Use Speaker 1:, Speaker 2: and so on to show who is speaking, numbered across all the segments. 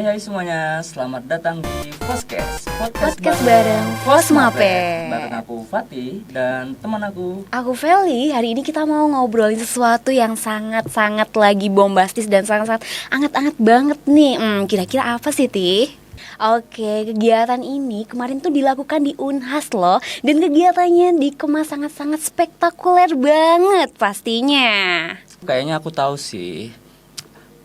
Speaker 1: Hai semuanya, selamat datang di Podcast
Speaker 2: bareng Fosmape.
Speaker 1: Bareng aku Fatih dan teman aku.
Speaker 2: Aku Feli. Hari ini kita mau ngobrolin sesuatu yang sangat-sangat lagi bombastis dan sangat-sangat anget-anget banget nih. Kira-kira apa sih, Ti? Oke, kegiatan ini kemarin tuh dilakukan di Unhas loh. Dan kegiatannya dikemas sangat-sangat spektakuler banget pastinya.
Speaker 1: Kayaknya aku tahu sih.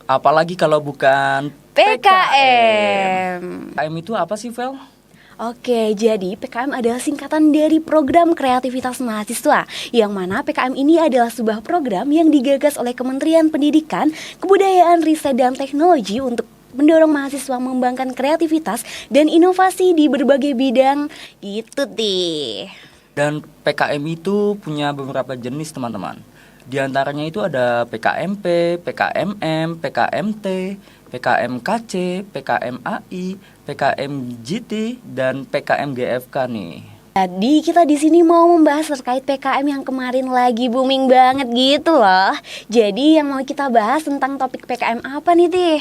Speaker 1: Apalagi kalau bukan
Speaker 2: PKM.
Speaker 1: PKM itu apa sih, Vel?
Speaker 2: Oke, jadi PKM adalah singkatan dari Program Kreativitas Mahasiswa, yang mana PKM ini adalah sebuah program yang digagas oleh Kementerian Pendidikan, Kebudayaan, Riset, dan Teknologi untuk mendorong mahasiswa mengembangkan kreativitas dan inovasi di berbagai bidang. Gitu deh.
Speaker 1: Dan PKM itu punya beberapa jenis, teman-teman. Di antaranya itu ada PKMP, PKMM, PKMT, PKMKC, PKMAI, PKMGT, dan PKMGFK nih.
Speaker 2: Jadi kita di sini mau membahas terkait PKM yang kemarin lagi booming banget gitu loh. Jadi yang mau kita bahas tentang topik PKM apa nih, Tih?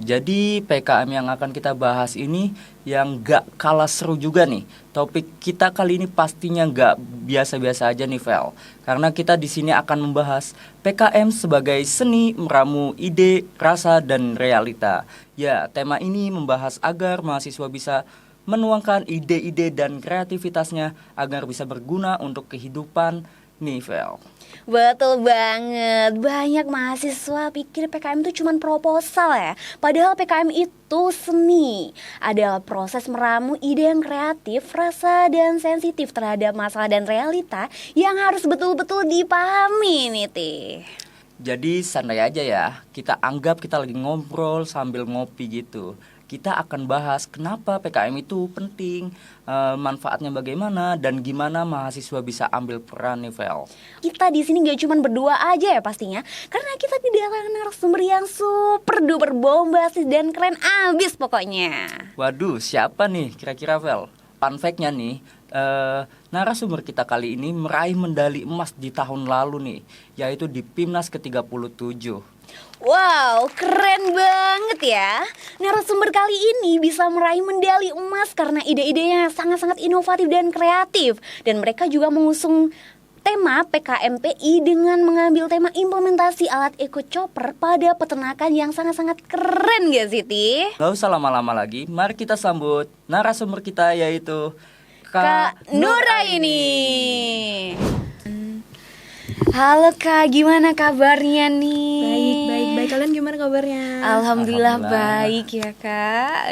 Speaker 1: Jadi PKM yang akan kita bahas ini yang gak kalah seru juga nih. Topik kita kali ini pastinya gak biasa-biasa aja nih, Vel. Karena kita di sini akan membahas PKM sebagai seni meramu ide, rasa, dan realita. Ya, tema ini membahas agar mahasiswa bisa menuangkan ide-ide dan kreativitasnya agar bisa berguna untuk kehidupan nih, Vel.
Speaker 2: Betul banget. Banyak mahasiswa pikir PKM itu cuma proposal ya. Padahal PKM itu seni. Adalah proses meramu ide yang kreatif, rasa dan sensitif terhadap masalah dan realita yang harus betul-betul dipahami nih, Tih.
Speaker 1: Jadi santai aja ya. Kita anggap kita lagi ngobrol sambil ngopi gitu. Kita akan bahas kenapa PKM itu penting, manfaatnya bagaimana, dan gimana mahasiswa bisa ambil peran nih, Vel.
Speaker 2: Kita di sini gak cuma berdua aja ya pastinya, karena kita kedatangan narasumber yang super duper bombastis dan keren abis pokoknya.
Speaker 1: Waduh, siapa nih kira-kira, Vel? Fun fact-nya nih, narasumber kita kali ini meraih medali emas di tahun lalu nih, yaitu di PIMNAS ke-37.
Speaker 2: Wow, keren banget ya. Narasumber kali ini bisa meraih medali emas karena ide-idenya sangat-sangat inovatif dan kreatif. Dan mereka juga mengusung tema PKMPI dengan mengambil tema implementasi alat eco chopper pada peternakan yang sangat-sangat keren gak sih, Ti?
Speaker 1: Gak usah lama-lama lagi, mari kita sambut narasumber kita yaitu
Speaker 2: Kak Nuraini. Halo Kak, gimana kabarnya nih?
Speaker 3: Baik. Kalian gimana kabarnya?
Speaker 2: Alhamdulillah baik ya Kak.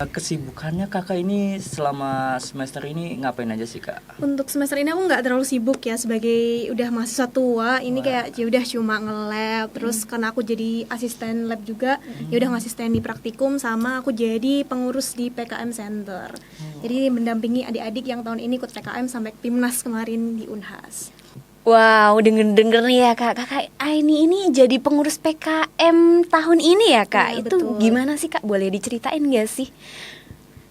Speaker 1: Kesibukannya kakak ini selama semester ini ngapain aja sih, Kak?
Speaker 3: Untuk semester ini aku nggak terlalu sibuk ya, sebagai udah mahasiswa tua. Ini kayak ya udah cuma nge-lab. Terus karena aku jadi asisten lab juga, ya udah ngasisten di praktikum, sama aku jadi pengurus di PKM Center. Jadi mendampingi adik-adik yang tahun ini ikut PKM sampai PIMNAS kemarin di Unhas.
Speaker 2: Wow, denger nih ya Kak Aini ini jadi pengurus PKM tahun ini ya Kak.
Speaker 3: Ya,
Speaker 2: itu
Speaker 3: betul.
Speaker 2: gimana sih Kak? Boleh diceritain gak sih?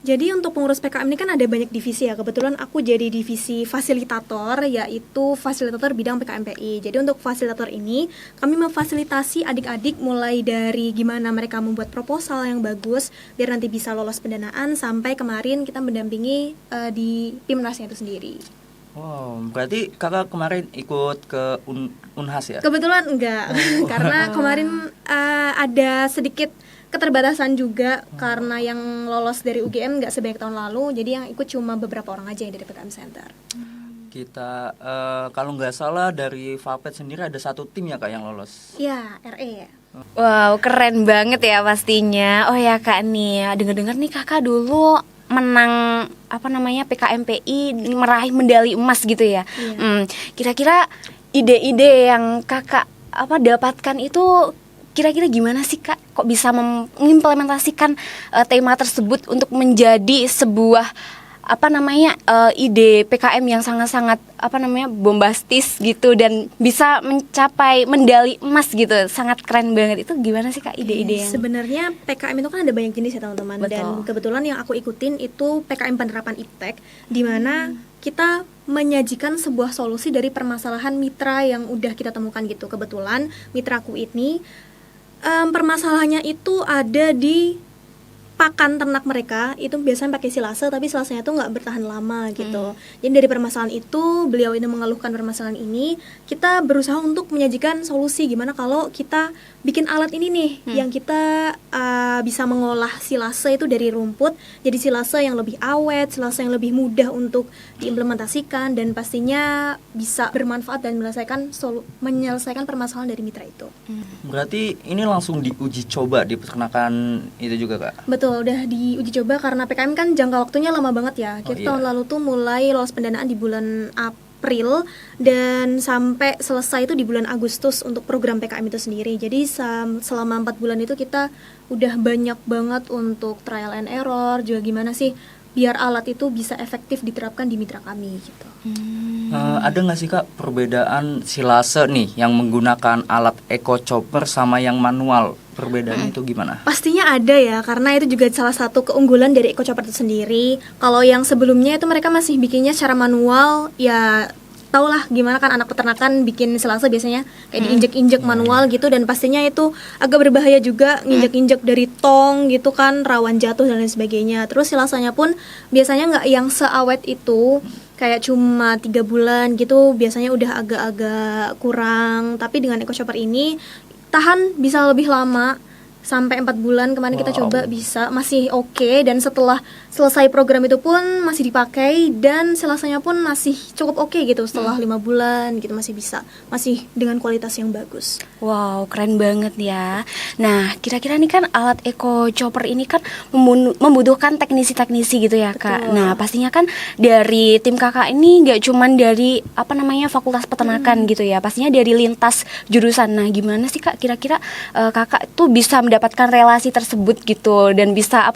Speaker 3: Jadi untuk pengurus PKM ini kan ada banyak divisi ya. Kebetulan aku jadi divisi fasilitator, yaitu fasilitator bidang PKMPI. Jadi untuk fasilitator ini kami memfasilitasi adik-adik mulai dari gimana mereka membuat proposal yang bagus biar nanti bisa lolos pendanaan, sampai kemarin kita mendampingi di PIMNAS-nya itu sendiri.
Speaker 1: Wow, berarti kakak kemarin ikut ke Unhas ya?
Speaker 3: Kebetulan enggak, karena kemarin ada sedikit keterbatasan juga karena yang lolos dari UGM enggak sebanyak tahun lalu, jadi yang ikut cuma beberapa orang aja yang dari PKM Center.
Speaker 1: Kita kalau nggak salah dari Vapet sendiri ada satu tim ya Kak yang lolos.
Speaker 3: Ya, RE ya.
Speaker 2: Wow, keren banget ya pastinya. Oh ya Kak nih, denger-denger nih Kakak dulu menang PKMPI, meraih medali emas gitu ya.
Speaker 3: Iya.
Speaker 2: Kira-kira ide-ide yang Kakak dapatkan itu kira-kira gimana sih Kak? Kok bisa mengimplementasikan tema tersebut untuk menjadi sebuah ide PKM yang sangat-sangat bombastis gitu dan bisa mencapai medali emas gitu. Sangat keren banget. Itu gimana sih Kak ide-ide yang...
Speaker 3: Sebenarnya PKM itu kan ada banyak jenis ya teman-teman.
Speaker 2: Betul.
Speaker 3: Dan kebetulan yang aku ikutin itu PKM penerapan iptek, di mana kita menyajikan sebuah solusi dari permasalahan mitra yang udah kita temukan gitu. Kebetulan mitraku ini Permasalahannya itu ada di pakan ternak mereka, itu biasanya pakai silase, tapi silasenya itu nggak bertahan lama gitu. Jadi dari permasalahan itu, beliau ini mengeluhkan permasalahan ini, kita berusaha untuk menyajikan solusi gimana kalau kita bikin alat ini nih, yang kita bisa mengolah silase itu dari rumput, jadi silase yang lebih awet, silase yang lebih mudah untuk diimplementasikan, dan pastinya bisa bermanfaat dan menyelesaikan permasalahan dari mitra itu.
Speaker 1: Berarti ini langsung diuji coba di peternakan itu juga, Kak?
Speaker 3: Betul, udah diuji coba karena PKM kan jangka waktunya lama banget ya. Kita tahun lalu tuh mulai lolos pendanaan di bulan April dan sampai selesai itu di bulan Agustus untuk program PKM itu sendiri. Jadi selama 4 bulan itu kita udah banyak banget untuk trial and error, juga gimana sih biar alat itu bisa efektif diterapkan di mitra kami gitu.
Speaker 1: Ada nggak sih, Kak, perbedaan silase nih yang menggunakan alat eco chopper sama yang manual? Perbedaannya itu gimana?
Speaker 3: Pastinya ada ya, karena itu juga salah satu keunggulan dari eco chopper itu sendiri. Kalau yang sebelumnya itu mereka masih bikinnya secara manual, ya tau lah gimana kan anak peternakan bikin silase biasanya kayak diinjek-injek manual gitu, dan pastinya itu agak berbahaya juga, nginjek-injek dari tong gitu kan, rawan jatuh dan lain sebagainya. Terus silasanya pun biasanya nggak yang seawet itu, kayak cuma 3 bulan gitu, biasanya udah agak-agak kurang. Tapi dengan eco chopper ini tahan bisa lebih lama, sampai 4 bulan kemarin kita coba bisa masih oke, dan setelah selesai program itu pun masih dipakai dan silasanya pun masih cukup oke gitu setelah 5 bulan gitu, masih bisa, masih dengan kualitas yang bagus.
Speaker 2: Wow, keren banget ya. Nah, kira-kira nih kan alat eco chopper ini kan membutuhkan teknisi-teknisi gitu ya, Kak.
Speaker 3: Betul.
Speaker 2: Nah, pastinya kan dari tim Kakak ini nggak cuman dari fakultas peternakan gitu ya. Pastinya dari lintas jurusan. Nah, gimana sih, Kak, kira-kira Kakak tuh bisa mendapatkan relasi tersebut gitu dan bisa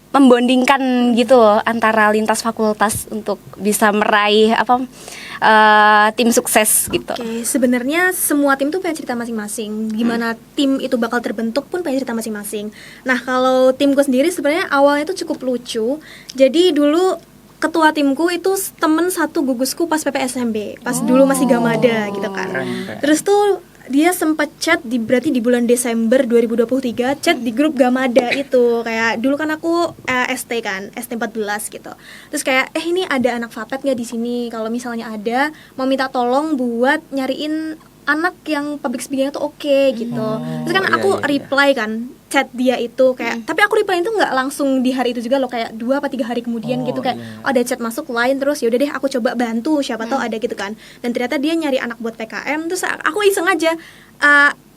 Speaker 2: membondingkan gitu loh antara lintas fakultas untuk bisa meraih tim sukses gitu.
Speaker 3: Oke, sebenarnya semua tim tuh punya cerita masing-masing. Gimana tim itu bakal terbentuk pun punya cerita masing-masing. Nah, kalau timku sendiri sebenarnya awalnya tuh cukup lucu. Jadi dulu ketua timku itu temen satu gugusku pas PPSMB, pas dulu masih Gamada gitu kan. Terus tuh dia sempat chat berarti di bulan Desember 2023, chat di grup Gamada itu, kayak dulu kan aku ST 14 gitu. Terus kayak ini ada anak Fapet nggak di sini? Kalau misalnya ada, mau minta tolong buat nyariin anak yang public speaking itu oke gitu. Terus kan aku reply kan chat dia itu kayak, tapi aku reply itu nggak langsung di hari itu juga loh, kayak 2 atau 3 hari kemudian gitu, kayak ada chat masuk lain, terus yaudah deh aku coba bantu, siapa tahu ada gitu kan. Dan ternyata dia nyari anak buat PKM, terus aku iseng aja,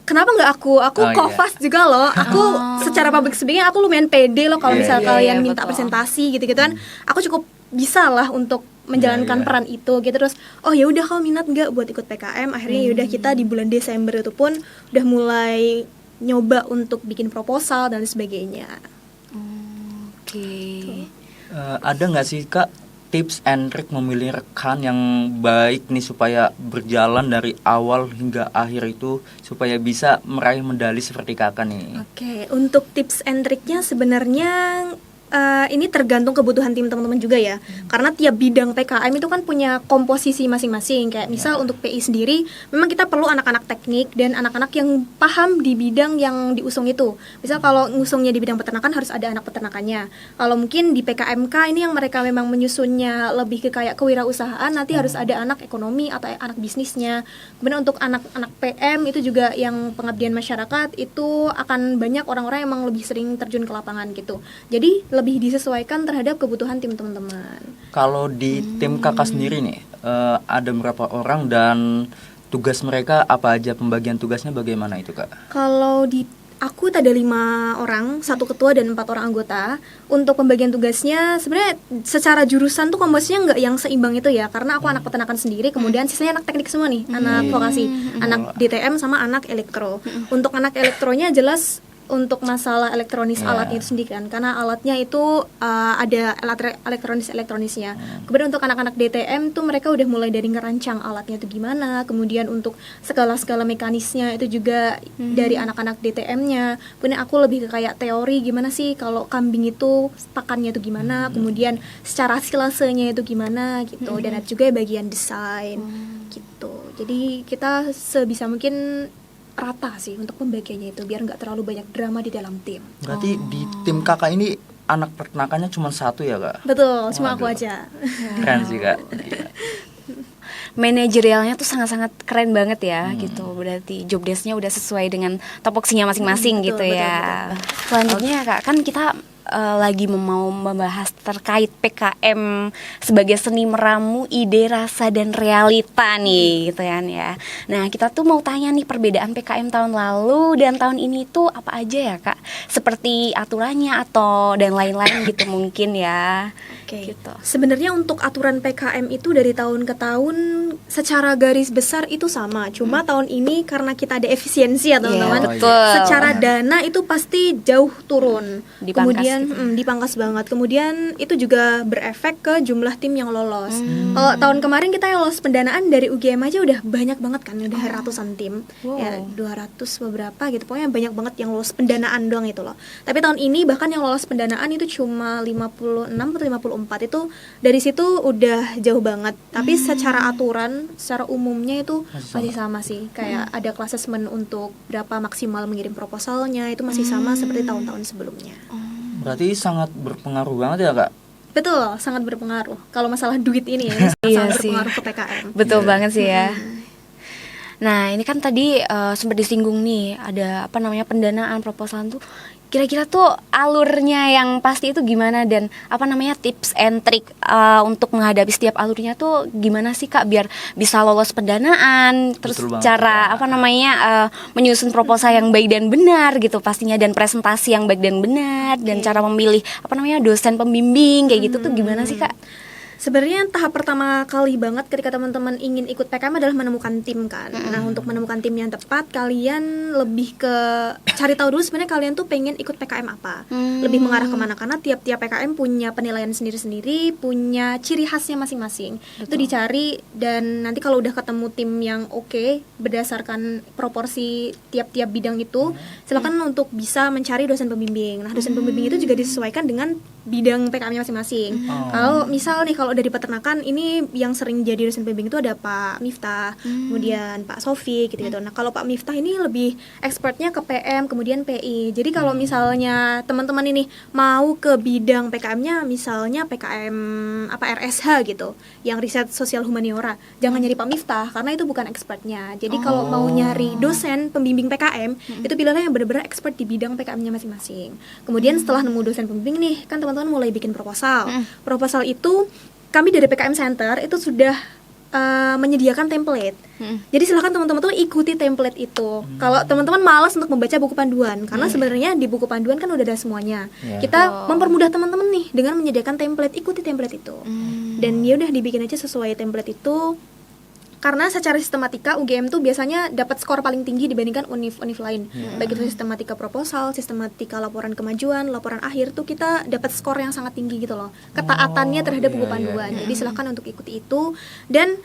Speaker 3: kenapa nggak aku co-fast juga loh, aku secara public speaking aku lumayan pede loh kalau misalnya kalian minta presentasi gitu kan, aku cukup bisa lah untuk menjalankan peran itu gitu. Terus oh ya udah, kamu minat nggak buat ikut PKM? Akhirnya yaudah, kita di bulan Desember itu pun udah mulai nyoba untuk bikin proposal dan sebagainya.
Speaker 2: Oke.
Speaker 1: Ada nggak sih, Kak, tips and trick memilih rekan yang baik nih supaya berjalan dari awal hingga akhir itu supaya bisa meraih medali seperti Kakak nih?
Speaker 3: Oke, untuk tips and triknya sebenarnya ini tergantung kebutuhan tim teman-teman juga ya. Karena tiap bidang PKM itu kan punya komposisi masing-masing. Kayak misal untuk PI sendiri, memang kita perlu anak-anak teknik dan anak-anak yang paham di bidang yang diusung itu. Misal kalau ngusungnya di bidang peternakan harus ada anak peternakannya. Kalau mungkin di PKMK ini yang mereka memang menyusunnya lebih ke kayak kewirausahaan, nanti harus ada anak ekonomi atau anak bisnisnya. Kemudian untuk anak-anak PM itu juga yang pengabdian masyarakat, itu akan banyak orang-orang yang emang lebih sering terjun ke lapangan gitu. Jadi lebih disesuaikan terhadap kebutuhan tim teman-teman.
Speaker 1: Kalau di tim Kakak sendiri nih, ada berapa orang dan tugas mereka apa aja, pembagian tugasnya bagaimana itu, Kak?
Speaker 3: Kalau di aku ada 5 orang, 1 ketua dan 4 orang anggota. Untuk pembagian tugasnya sebenarnya secara jurusan tuh komposisinya nggak yang seimbang itu ya, karena aku anak peternakan sendiri, kemudian sisanya anak teknik semua nih, anak vokasi, anak DTM sama anak elektro. Untuk anak elektronya jelas untuk masalah elektronis alatnya itu sendiri kan, karena alatnya itu ada elektronisnya. Kemudian untuk anak-anak DTM tuh mereka udah mulai dari ngerancang alatnya itu gimana, kemudian untuk segala mekanisnya itu juga dari anak-anak DTM-nya. Kemudian aku lebih ke kayak teori gimana sih kalau kambing itu pakannya itu gimana, kemudian secara silasenya itu gimana gitu, dan ada juga bagian desain gitu. Jadi kita sebisa mungkin rata sih untuk pembagiannya itu, biar nggak terlalu banyak drama di dalam tim.
Speaker 1: Berarti di tim kakak ini anak peternakannya cuma satu ya kak?
Speaker 3: Betul, cuma aku
Speaker 1: Waduh.
Speaker 3: aja.
Speaker 1: Keren sih kak. Iya.
Speaker 2: Manajerialnya tuh sangat-sangat keren banget ya gitu. Berarti job desk-nya udah sesuai dengan topoksinya masing-masing
Speaker 3: Betul,
Speaker 2: gitu
Speaker 3: betul,
Speaker 2: ya. Selanjutnya Kak, kan kita lagi mau membahas terkait PKM sebagai seni meramu ide, rasa dan realita nih gitu kan ya. Nah, kita tuh mau tanya nih perbedaan PKM tahun lalu dan tahun ini tuh apa aja ya Kak? Seperti aturannya atau dan lain-lain gitu mungkin ya.
Speaker 3: Oke.
Speaker 2: Gitu.
Speaker 3: Sebenarnya untuk aturan PKM itu dari tahun ke tahun secara garis besar itu sama. Cuma tahun ini karena kita ada efisiensi ya teman-teman.
Speaker 2: Iya, betul.
Speaker 3: Secara dana itu pasti jauh turun.
Speaker 2: Dipangkas
Speaker 3: Kemudian
Speaker 2: gitu.
Speaker 3: dipangkas banget. Kemudian itu juga berefek ke jumlah tim yang lolos. Kalau tahun kemarin kita yang lolos pendanaan dari UGM aja udah banyak banget kan, udah ratusan tim.
Speaker 2: Wow.
Speaker 3: Ya 200 beberapa gitu. Pokoknya banyak banget yang lolos pendanaan doang itu loh. Tapi tahun ini bahkan yang lolos pendanaan itu cuma 56 atau 54. Itu dari situ udah jauh banget. Tapi secara aturan, secara umumnya itu masih sama sih. Kayak ada class assessment untuk berapa maksimal mengirim proposalnya, itu masih sama seperti tahun-tahun sebelumnya.
Speaker 1: Berarti sangat berpengaruh banget ya kak?
Speaker 3: Betul, sangat berpengaruh. Kalau masalah duit ini ya,
Speaker 2: Iya
Speaker 3: sangat
Speaker 2: sih.
Speaker 3: berpengaruh ke PKM.
Speaker 2: Betul
Speaker 1: Iya.
Speaker 2: banget sih ya. Nah, ini kan tadi sempat disinggung nih, ada apa namanya pendanaan proposal tuh. Kira-kira tuh alurnya yang pasti itu gimana dan apa namanya tips and trick untuk menghadapi setiap alurnya tuh gimana sih Kak biar bisa lolos pendanaan, terus
Speaker 1: Betul banget,
Speaker 2: cara
Speaker 1: Kak.
Speaker 2: apa namanya menyusun proposal yang baik dan benar gitu pastinya, dan presentasi yang baik dan benar, dan cara memilih apa namanya dosen pembimbing kayak gitu tuh gimana sih Kak?
Speaker 3: Sebenarnya tahap pertama kali banget ketika teman-teman ingin ikut PKM adalah menemukan tim kan. Nah, untuk menemukan tim yang tepat, kalian lebih ke cari tahu dulu sebenarnya kalian tuh pengen ikut PKM apa. Lebih mengarah kemana, karena tiap-tiap PKM punya penilaian sendiri-sendiri, punya ciri khasnya masing-masing. Itu dicari, dan nanti kalau udah ketemu tim yang oke berdasarkan proporsi tiap-tiap bidang itu, silakan untuk bisa mencari dosen pembimbing. Nah, dosen pembimbing itu juga disesuaikan dengan bidang PKM-nya masing-masing. Kalau misal nih, kalau dari peternakan ini yang sering jadi dosen pembimbing itu ada Pak Miftah, kemudian Pak Sofi gitu-gitu. Nah, kalau Pak Miftah ini lebih expertnya ke PM, kemudian PI. Jadi kalau misalnya teman-teman ini mau ke bidang PKM-nya, misalnya PKM apa RSH gitu, yang riset sosial humaniora, jangan nyari Pak Miftah karena itu bukan expertnya. Jadi kalau mau nyari dosen pembimbing PKM, itu pilihlah yang benar-benar expert di bidang PKM-nya masing-masing. Kemudian setelah nemu dosen pembimbing nih, kan teman-teman mulai bikin proposal. Proposal itu kami dari PKM Center itu sudah menyediakan template. Jadi silakan teman-teman tuh ikuti template itu. Kalau teman-teman malas untuk membaca buku panduan, karena sebenarnya di buku panduan kan udah ada semuanya.
Speaker 1: Yeah.
Speaker 3: Kita mempermudah teman-teman nih dengan menyediakan template, ikuti template itu. Dan ya udah dibikin aja sesuai template itu. Karena secara sistematika UGM tuh biasanya dapat skor paling tinggi dibandingkan univ-univ lain. Baik itu sistematika proposal, sistematika laporan kemajuan, laporan akhir tuh kita dapat skor yang sangat tinggi gitu loh. Ketaatannya terhadap buku panduan. Jadi silahkan untuk ikuti itu. Dan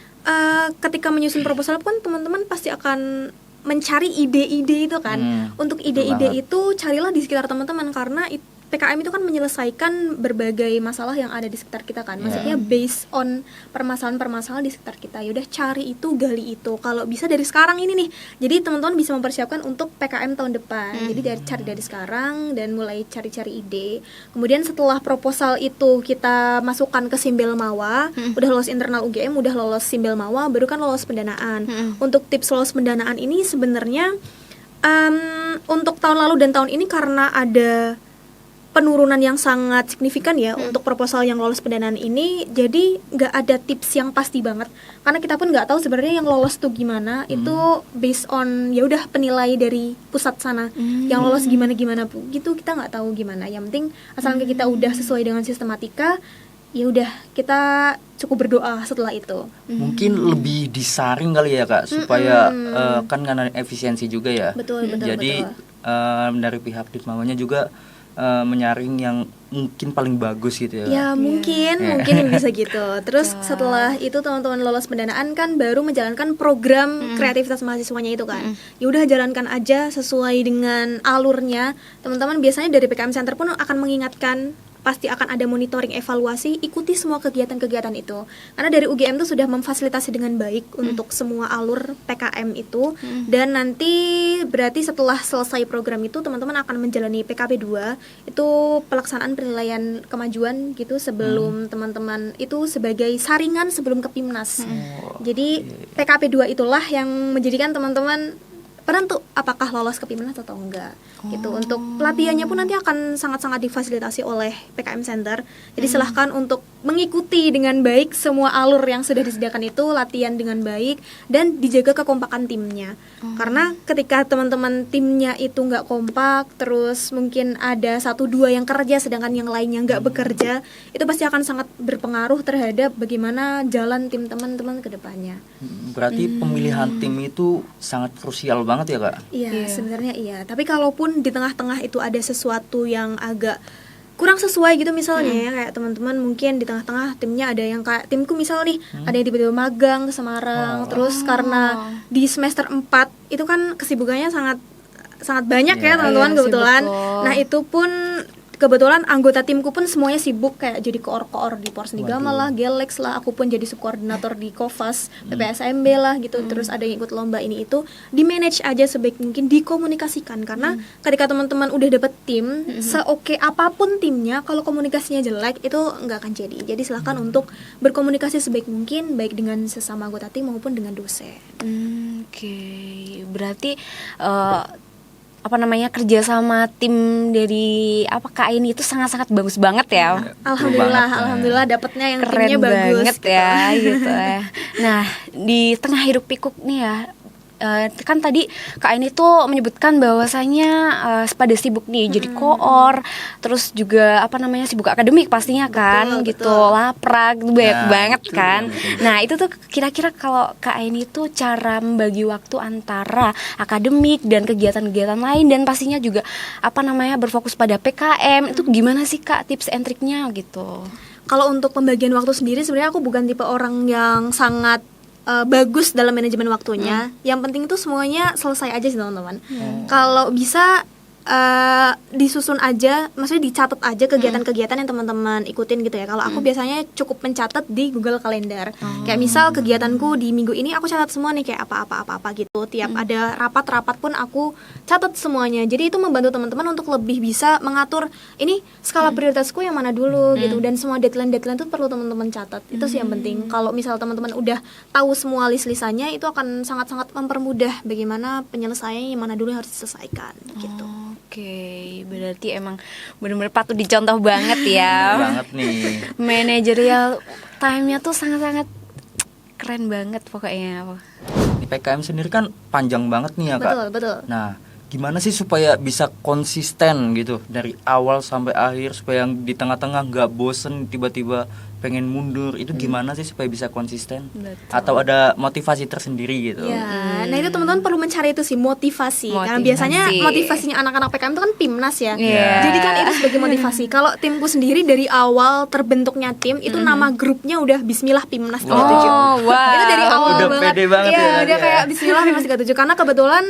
Speaker 3: ketika menyusun proposal pun teman-teman pasti akan mencari ide-ide itu kan. Untuk ide-ide itu carilah di sekitar teman-teman, karena PKM itu kan menyelesaikan berbagai masalah yang ada di sekitar kita kan. Maksudnya based on permasalahan-permasalahan di sekitar kita. Yaudah cari itu, gali itu. Kalau bisa dari sekarang ini nih. Jadi teman-teman bisa mempersiapkan untuk PKM tahun depan. Jadi cari dari sekarang dan mulai cari-cari ide. Kemudian setelah proposal itu kita masukkan ke Simbel Mawa, udah lolos internal UGM, udah lolos Simbel Mawa, baru kan lolos pendanaan. Untuk tips lolos pendanaan ini sebenarnya untuk tahun lalu dan tahun ini karena ada penurunan yang sangat signifikan ya untuk proposal yang lolos pendanaan ini, jadi nggak ada tips yang pasti banget, karena kita pun nggak tahu sebenarnya yang lolos tuh gimana. Itu based on ya udah penilai dari pusat sana, yang lolos gimana gitu kita nggak tahu gimana. Yang penting asalkan kita udah sesuai dengan sistematika, ya udah kita cukup berdoa setelah itu.
Speaker 1: Mungkin lebih disaring kali ya kak, supaya kan karena efisiensi juga ya.
Speaker 3: Betul.
Speaker 1: Jadi dari pihak Ditmawanya juga menyaring yang mungkin paling bagus gitu ya.
Speaker 3: Ya mungkin bisa gitu. Terus setelah itu teman-teman lolos pendanaan kan baru menjalankan program kreativitas mahasiswanya itu kan. Ya udah jalankan aja sesuai dengan alurnya. Teman-teman biasanya dari PKM Center pun akan mengingatkan pasti akan ada monitoring evaluasi, ikuti semua kegiatan-kegiatan itu. Karena dari UGM tuh sudah memfasilitasi dengan baik untuk semua alur PKM itu, dan nanti berarti setelah selesai program itu teman-teman akan menjalani PKP 2, itu pelaksanaan penilaian kemajuan gitu sebelum teman-teman itu sebagai saringan sebelum ke PIMNAS. Jadi PKP 2 itulah yang menjadikan teman-teman penentu apakah lolos ke PIMNAS atau enggak gitu. Untuk pelatihannya pun nanti akan sangat-sangat difasilitasi oleh PKM Center. Jadi silahkan untuk mengikuti dengan baik semua alur yang sudah disediakan itu, latihan dengan baik dan dijaga kekompakan timnya. Karena ketika teman-teman timnya itu nggak kompak, terus mungkin ada 1-2 yang kerja sedangkan yang lainnya nggak bekerja, itu pasti akan sangat berpengaruh terhadap bagaimana jalan tim teman-teman ke depannya.
Speaker 1: Berarti pemilihan tim itu sangat krusial banget ya Kak?
Speaker 3: Iya, sebenarnya iya. Tapi kalaupun di tengah-tengah itu ada sesuatu yang agak kurang sesuai gitu misalnya ya, kayak teman-teman mungkin di tengah-tengah timnya ada yang kayak timku misal nih, ada yang tiba-tiba magang ke Semarang, terus karena di semester 4 itu kan kesibukannya sangat banyak ya teman-teman kebetulan. Nah, itu pun kebetulan anggota timku pun semuanya sibuk kayak jadi koor-koor di Porsnigama lah, Gelex lah, aku pun jadi subkoordinator di Kovas, PPSMB lah gitu. Terus ada yang ikut lomba ini itu, di manage aja sebaik mungkin, dikomunikasikan karena ketika teman-teman udah dapet tim, seoke apapun timnya, kalau komunikasinya jelek itu nggak akan jadi. Jadi silahkan untuk berkomunikasi sebaik mungkin, baik dengan sesama anggota tim maupun dengan dosen.
Speaker 2: Oke, berarti kerja sama tim dari KAIN itu sangat-sangat bagus banget ya.
Speaker 3: Alhamdulillah dapetnya yang
Speaker 2: Keren
Speaker 3: timnya bagus
Speaker 2: banget
Speaker 3: gitu.
Speaker 2: ya gitu ya. Nah, di tengah hiruk pikuk nih ya, kan tadi Kak ini tuh menyebutkan bahwasanya pada sibuk nih jadi koor, terus juga sibuk akademik pastinya kan, gitu, laprak banyak banget kan. Nah, itu tuh kira-kira kalau Kak ini tuh cara membagi waktu antara akademik dan kegiatan-kegiatan lain dan pastinya juga berfokus pada PKM itu gimana sih Kak tips and triknya gitu?
Speaker 3: Kalau untuk pembagian waktu sendiri sebenarnya aku bukan tipe orang yang sangat bagus dalam manajemen waktunya. Yang penting itu semuanya selesai aja sih teman-teman. Kalau bisa disusun aja, maksudnya dicatat aja kegiatan-kegiatan yang teman-teman ikutin gitu ya. Kalau aku biasanya cukup mencatat di Google Calendar. Kayak misal kegiatanku di minggu ini aku catat semua nih kayak apa gitu. Tiap ada rapat-rapat pun aku catat semuanya. Jadi itu membantu teman-teman untuk lebih bisa mengatur ini skala prioritasku yang mana dulu gitu. Dan semua deadline-deadline itu perlu teman-teman catat. Itu sih yang penting. Kalau misal teman-teman udah tahu semua list-listannya, itu akan sangat-sangat mempermudah bagaimana penyelesaiannya yang mana dulu yang harus diselesaikan gitu.
Speaker 2: Oke, berarti emang benar-benar patut dicontoh banget ya.
Speaker 1: Banget nih.
Speaker 2: Managerial time-nya tuh sangat-sangat keren banget pokoknya.
Speaker 1: Di PKM sendiri kan panjang banget nih ya Kak.
Speaker 3: Betul.
Speaker 1: Nah, gimana sih supaya bisa konsisten gitu dari awal sampai akhir, supaya di tengah-tengah nggak bosen tiba-tiba pengen mundur, itu gimana sih supaya bisa konsisten?
Speaker 2: Betul.
Speaker 1: Atau ada motivasi tersendiri gitu?
Speaker 3: Ya, nah itu teman-teman perlu mencari itu sih motivasi. Karena biasanya motivasinya anak-anak PKM itu kan PIMNAS ya. Jadi kan itu sebagai motivasi. Kalau timku sendiri dari awal terbentuknya tim itu nama grupnya udah Bismillah PIMNAS 37.
Speaker 2: Wow.
Speaker 3: Itu dari awal
Speaker 1: Udah
Speaker 3: banget.
Speaker 1: pede banget
Speaker 3: Iya,
Speaker 1: ya,
Speaker 3: udah
Speaker 1: ya.
Speaker 3: kayak Bismillah PIMNAS 37 karena kebetulan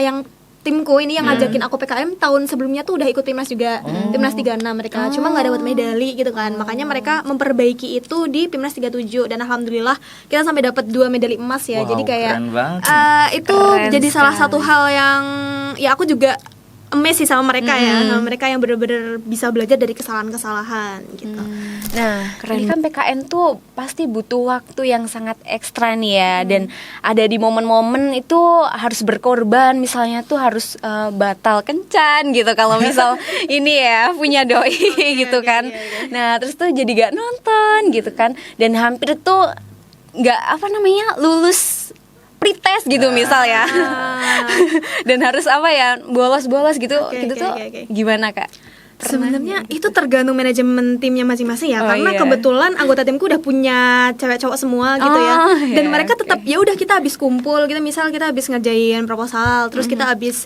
Speaker 3: yang timku ini yang ngajakin aku PKM tahun sebelumnya tuh udah ikut PIMNAS juga, PIMNAS 36 mereka, cuma nggak dapat medali gitu kan, makanya mereka memperbaiki itu di PIMNAS 37 dan alhamdulillah kita sampai dapat 2 medali emas ya.
Speaker 1: Wow,
Speaker 3: jadi kayak
Speaker 1: keren banget.
Speaker 3: itu
Speaker 2: Keren
Speaker 3: jadi salah
Speaker 2: sekali.
Speaker 3: satu hal yang ya aku juga amazed sih sama mereka ya, sama mereka yang benar-benar bisa belajar dari kesalahan-kesalahan gitu.
Speaker 2: Nah, ini kan PKN tuh pasti butuh waktu yang sangat ekstra nih ya, dan ada di momen-momen itu harus berkorban, misalnya tuh harus batal kencan gitu kalau misal ini ya punya doi gitu kan. Nah, terus tuh jadi gak nonton gitu kan, dan hampir tuh gak lulus pretest gitu misal ya. Dan harus bolos-bolos gitu.
Speaker 3: Oke.
Speaker 2: Gimana Kak?
Speaker 3: Sebenarnya itu tergantung manajemen timnya masing-masing ya, karena kebetulan anggota timku udah punya cewek cowok semua gitu ya, dan mereka tetap ya udah kita habis kumpul gitu, misal kita habis ngerjain proposal, terus kita habis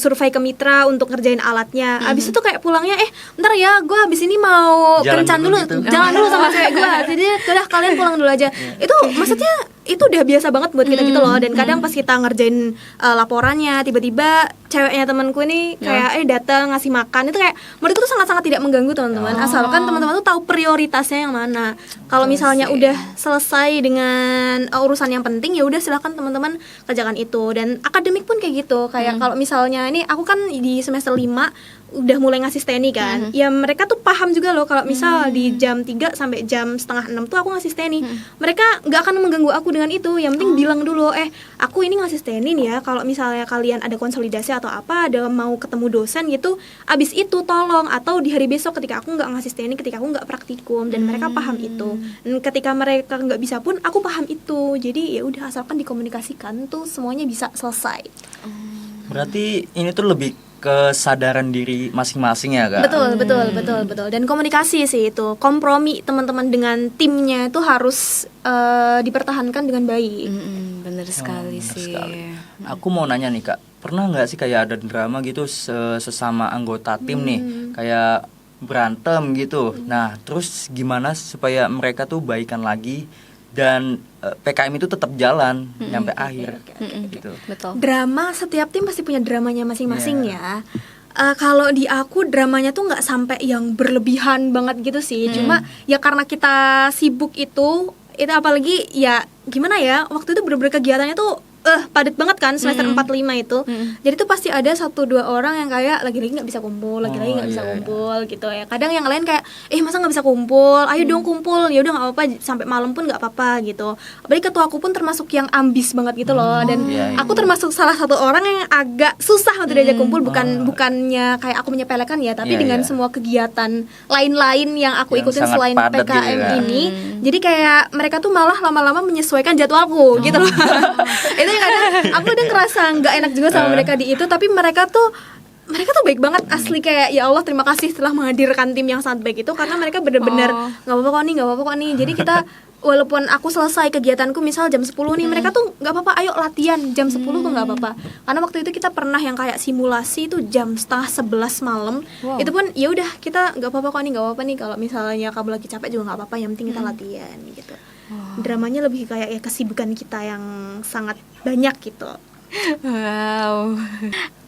Speaker 3: survei ke mitra untuk ngerjain alatnya, habis itu kayak pulangnya bentar ya, gue habis ini mau
Speaker 1: Jalan
Speaker 3: kencan
Speaker 1: dulu
Speaker 3: dulu,
Speaker 1: gitu.
Speaker 3: jalan dulu sama cewek gue, jadi udah kalian pulang dulu aja. Itu maksudnya itu udah biasa banget buat kita gitu loh. Dan kadang pas kita ngerjain laporannya, tiba-tiba ceweknya temanku ini kayak datang ngasih makan, itu kayak menurutku tuh sangat-sangat tidak mengganggu teman-teman, asalkan teman-teman tuh tahu prioritasnya yang mana. Kalau misalnya udah selesai dengan urusan yang penting, ya udah silahkan teman-teman kerjakan itu. Dan akademik pun kayak gitu, kayak kalau misalnya ini aku kan di semester 5 udah mulai ngasisteni kan, ya mereka tuh paham juga loh kalau misal di jam 3 sampai jam setengah 6 tuh aku ngasisteni. Mereka nggak akan mengganggu aku dengan itu, yang penting bilang dulu, aku ini ngasistenin ya, kalau misalnya kalian ada konsolidasi atau apa, ada mau ketemu dosen gitu, abis itu tolong, atau di hari besok ketika aku nggak ngasisteni, ketika aku nggak praktikum. Dan mereka paham itu, dan ketika mereka nggak bisa pun aku paham itu. Jadi ya udah, asalkan dikomunikasikan tuh semuanya bisa selesai.
Speaker 1: Berarti ini tuh lebih kesadaran diri masing-masing ya Kak?
Speaker 3: Betul. Dan komunikasi sih itu, kompromi teman-teman dengan timnya itu harus dipertahankan dengan baik.
Speaker 2: Bener sekali sih.
Speaker 1: Aku mau nanya nih Kak, pernah nggak sih kayak ada drama gitu sesama anggota tim nih, kayak berantem gitu. Nah, terus gimana supaya mereka tuh baikan lagi dan PKM itu tetap jalan sampai akhir gitu.
Speaker 2: Betul.
Speaker 3: Drama, setiap tim pasti punya dramanya masing-masing ya. Kalau di aku dramanya tuh nggak sampai yang berlebihan banget gitu sih. Cuma ya karena kita sibuk itu apalagi ya gimana ya, waktu itu bener-bener kegiatannya tuh padat banget kan, semester 4-5 itu. Jadi tuh pasti ada 1-2 orang yang kayak lagi-lagi nggak bisa kumpul, lagi-lagi nggak bisa kumpul gitu ya. Kadang yang lain kayak masa nggak bisa kumpul, ayo dong kumpul, ya udah nggak apa-apa, sampai malam pun nggak apa-apa gitu. Apalagi ketua aku pun termasuk yang ambis banget gitu loh. Dan aku termasuk salah satu orang yang agak susah untuk diajak kumpul, bukannya kayak aku menyepelekan ya, tapi dengan semua kegiatan lain-lain yang aku
Speaker 1: yang
Speaker 3: ikutin selain
Speaker 1: padat
Speaker 3: PKM
Speaker 1: gitu kan.
Speaker 3: ini. Jadi kayak mereka tuh malah lama-lama menyesuaikan jadwalku gitu loh. Itu yang kadang aku udah ngerasa nggak enak juga sama mereka di itu, tapi mereka tuh baik banget asli, kayak ya Allah terima kasih telah menghadirkan tim yang sangat baik itu, karena mereka benar-benar nggak apa-apa kok nih. Jadi kita walaupun aku selesai kegiatanku misal jam 10 nih, mereka tuh nggak apa-apa, ayo latihan jam 10 tuh nggak apa-apa. Karena waktu itu kita pernah yang kayak simulasi itu jam setengah 11 malam. Itu pun ya udah, kita nggak apa-apa nih kalau misalnya kamu lagi capek juga nggak apa-apa, yang penting kita latihan gitu. Dramanya lebih kayak ya kesibukan kita yang sangat banyak gitu.
Speaker 2: Wow,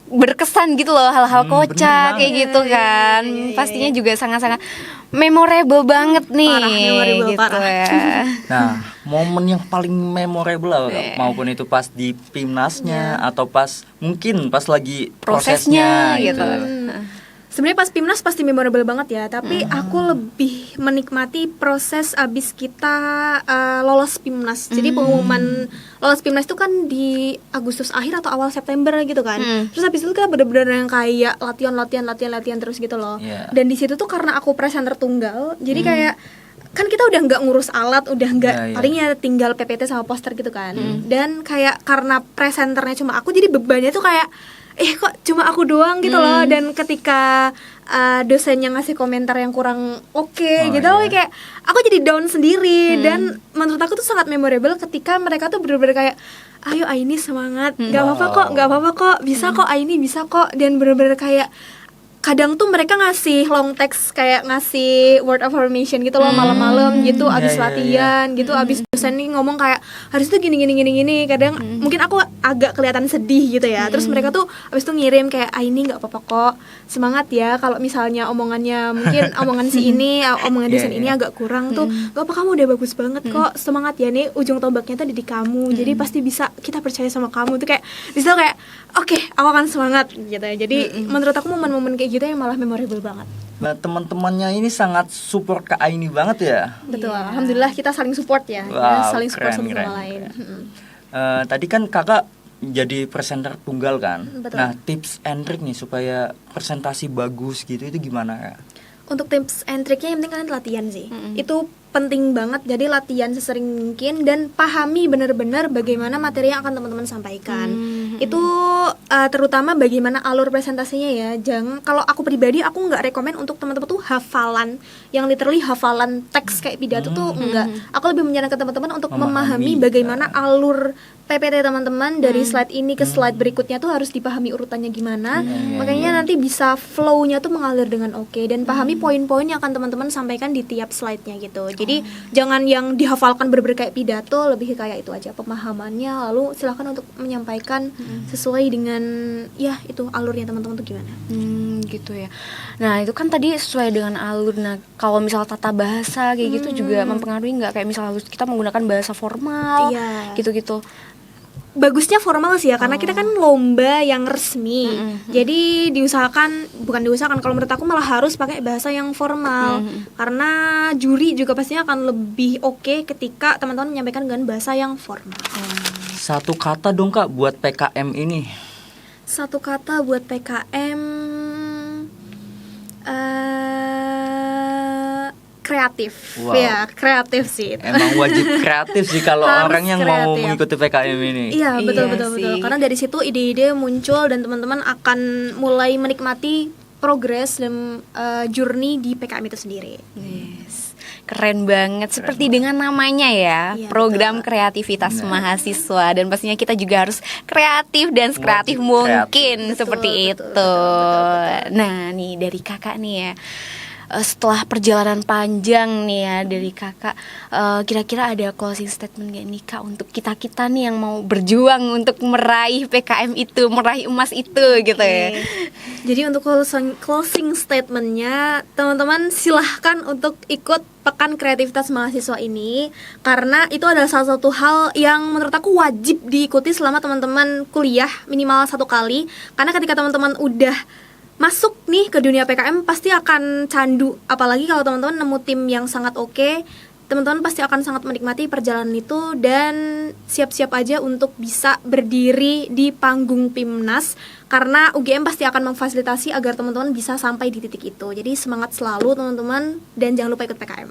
Speaker 2: berkesan gitu loh, hal-hal kocak kayak gitu kan. Pastinya juga sangat-sangat memorable banget nih.
Speaker 3: Memorable
Speaker 2: gitu
Speaker 3: parah.
Speaker 2: ya.
Speaker 1: Nah, momen yang paling memorable maupun itu pas di PIMNAS-nya atau pas mungkin pas lagi prosesnya
Speaker 2: gitu.
Speaker 3: Sebenarnya pas PIMNAS pasti memorable banget ya, tapi aku lebih menikmati proses abis kita lolos PIMNAS. Jadi pengumuman lolos PIMNAS itu kan di Agustus akhir atau awal September gitu kan. Terus abis itu kita bener-bener yang kayak latihan terus gitu loh. Dan di situ tuh karena aku presenter tunggal, jadi kayak kan kita udah nggak ngurus alat, udah nggak palingnya tinggal PPT sama poster gitu kan. Dan kayak karena presenternya cuma aku, jadi bebannya tuh kayak kok cuma aku doang gitu loh. Dan ketika dosennya ngasih komentar yang kurang oke gitu, kayak aku jadi down sendiri. Dan menurut aku tuh sangat memorable ketika mereka tuh bener-bener kayak, ayo Aini semangat, nggak apa-apa kok, bisa kok Aini, bisa kok. Dan bener-bener kayak kadang tuh mereka ngasih long text, kayak ngasih word affirmation gitu loh malam-malam gitu, abis latihan gitu, abis dosen nih ngomong kayak harus tuh gini. Kadang mungkin aku agak kelihatan sedih gitu ya. Terus mereka tuh abis itu ngirim kayak, ini nggak apa-apa kok, semangat ya. Kalau misalnya omongannya mungkin omongan si ini, omongan dosen ini agak kurang tuh, nggak apa, kamu udah bagus banget kok, semangat ya, nih ujung tombaknya tuh di kamu. Jadi pasti bisa, kita percaya sama kamu tuh. Kayak di situ kayak oke, aku akan semangat gitu ya. Jadi menurut aku momen-momen kayak gitu yang malah memorable banget.
Speaker 1: Nah, teman-temannya ini sangat support ke Aini banget ya.
Speaker 3: Betul, alhamdulillah kita saling support ya.
Speaker 1: Wow,
Speaker 3: Saling support satu
Speaker 1: keren.
Speaker 3: sama lain.
Speaker 1: Tadi kan kakak jadi presenter tunggal kan.
Speaker 3: Betul.
Speaker 1: Nah, tips and trick nih supaya presentasi bagus gitu itu gimana ya?
Speaker 3: Untuk tips and triknya yang penting kalian latihan sih. Itu penting banget. Jadi latihan sesering mungkin dan pahami benar-benar bagaimana materi yang akan teman-teman sampaikan. Itu terutama bagaimana alur presentasinya ya. Jangan, kalau aku pribadi aku nggak rekomen untuk teman-teman tuh hafalan yang literally hafalan teks kayak pidato tuh enggak. Aku lebih menyarankan teman-teman untuk memahami bagaimana alur PPT teman-teman dari slide ini ke slide berikutnya tuh harus dipahami urutannya gimana. Makanya nanti bisa flow-nya tuh mengalir dengan oke, dan pahami poin-poin yang akan teman-teman sampaikan di tiap slide-nya gitu. Jadi jangan yang dihafalkan bener-bener kayak pidato, lebih kayak itu aja pemahamannya, lalu silakan untuk menyampaikan sesuai dengan ya itu alurnya teman-teman tuh gimana.
Speaker 2: Gitu ya. Nah itu kan tadi sesuai dengan alur. Nah kalau misal tata bahasa kayak gitu juga mempengaruhi nggak? Kayak misal kita menggunakan bahasa formal,
Speaker 3: Iya.
Speaker 2: gitu-gitu.
Speaker 3: Bagusnya formal sih ya, karena kita kan lomba yang resmi. Jadi bukan diusahakan, kalau menurut aku malah harus pakai bahasa yang formal. Karena juri juga pastinya akan lebih oke ketika teman-teman menyampaikan dengan bahasa yang formal.
Speaker 1: Satu kata dong Kak buat PKM ini.
Speaker 3: Satu kata buat PKM, kreatif.
Speaker 1: Wow.
Speaker 3: Ya, kreatif sih itu.
Speaker 1: Emang wajib kreatif sih kalau
Speaker 3: Harus
Speaker 1: orang yang mau
Speaker 3: kreatif.
Speaker 1: mengikuti PKM ini.
Speaker 3: Iya, betul
Speaker 2: Iya
Speaker 3: betul
Speaker 2: sih.
Speaker 3: betul. Karena dari situ ide-ide muncul dan teman-teman akan mulai menikmati progres dan journey di PKM itu sendiri.
Speaker 2: Yes. Keren banget, seperti dengan namanya ya,
Speaker 3: Iya,
Speaker 2: program kreativitas mahasiswa, dan pastinya kita juga harus kreatif dan kreatif
Speaker 1: Wajib
Speaker 2: mungkin
Speaker 1: kreatif.
Speaker 2: seperti
Speaker 3: Betul,
Speaker 2: itu.
Speaker 3: betul.
Speaker 2: Nah nih dari kakak nih ya, setelah perjalanan panjang nih ya dari kakak, kira-kira ada closing statement gak nih Kak untuk kita-kita nih yang mau berjuang untuk meraih PKM itu, meraih emas itu gitu ya.
Speaker 3: Jadi untuk closing statementnya, teman-teman silahkan untuk ikut Pekan Kreativitas Mahasiswa ini, karena itu adalah salah satu hal yang menurut aku wajib diikuti selama teman-teman kuliah minimal 1 kali. Karena ketika teman-teman udah masuk nih ke dunia PKM pasti akan candu, apalagi kalau teman-teman nemu tim yang sangat oke. Teman-teman pasti akan sangat menikmati perjalanan itu, dan siap-siap aja untuk bisa berdiri di panggung PIMNAS, karena UGM pasti akan memfasilitasi agar teman-teman bisa sampai di titik itu. Jadi semangat selalu teman-teman, dan jangan lupa ikut PKM.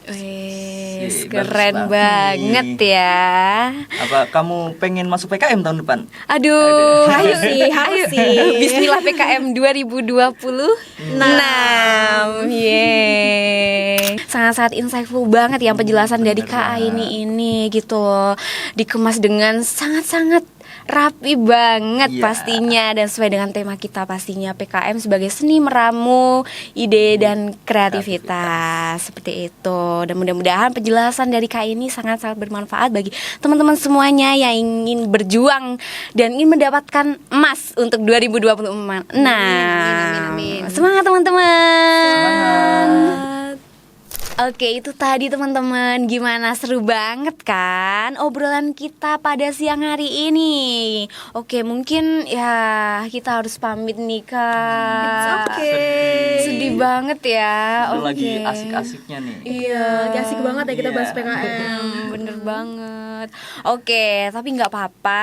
Speaker 2: Wes,
Speaker 1: Bagus
Speaker 2: keren
Speaker 1: banget
Speaker 2: banget ya.
Speaker 1: Apa kamu pengen masuk PKM tahun depan?
Speaker 2: Aduh, ayo
Speaker 3: sih, harus sih.
Speaker 2: Bismillah PKM 2026. Yeay. Sangat-sangat insightful banget ya penjelasan dari Kak Aini ini gitu loh. Dikemas dengan sangat-sangat rapi banget
Speaker 1: Iya.
Speaker 2: pastinya, dan sesuai dengan tema kita pastinya, PKM sebagai seni meramu ide dan kreativitas seperti itu. Dan mudah-mudahan penjelasan dari Kak ini sangat-sangat bermanfaat bagi teman-teman semuanya yang ingin berjuang dan ingin mendapatkan emas untuk 2024. Nah, semangat teman-teman. Oke, itu tadi teman-teman. Gimana, seru banget kan obrolan kita pada siang hari ini. Oke, mungkin ya kita harus pamit nih Kak. Sedih banget ya.
Speaker 1: Udah lagi
Speaker 2: Oke.
Speaker 1: asik-asiknya nih.
Speaker 2: Iya,
Speaker 3: Lagi asik banget ya kita
Speaker 1: Iya.
Speaker 3: bahas PKM.
Speaker 2: Bener banget. Oke, tapi nggak apa-apa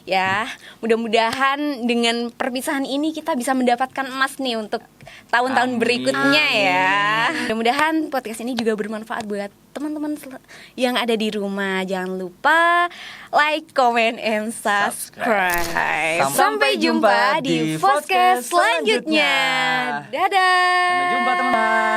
Speaker 2: ya. Mudah-mudahan dengan perpisahan ini kita bisa mendapatkan emas nih untuk tahun-tahun
Speaker 1: Amin.
Speaker 2: berikutnya ya. Mudah-mudahan podcast ini juga bermanfaat buat teman-teman yang ada di rumah. Jangan lupa like, comment, and subscribe. Sampai jumpa di podcast selanjutnya. Dadah.
Speaker 1: Sampai jumpa teman-teman.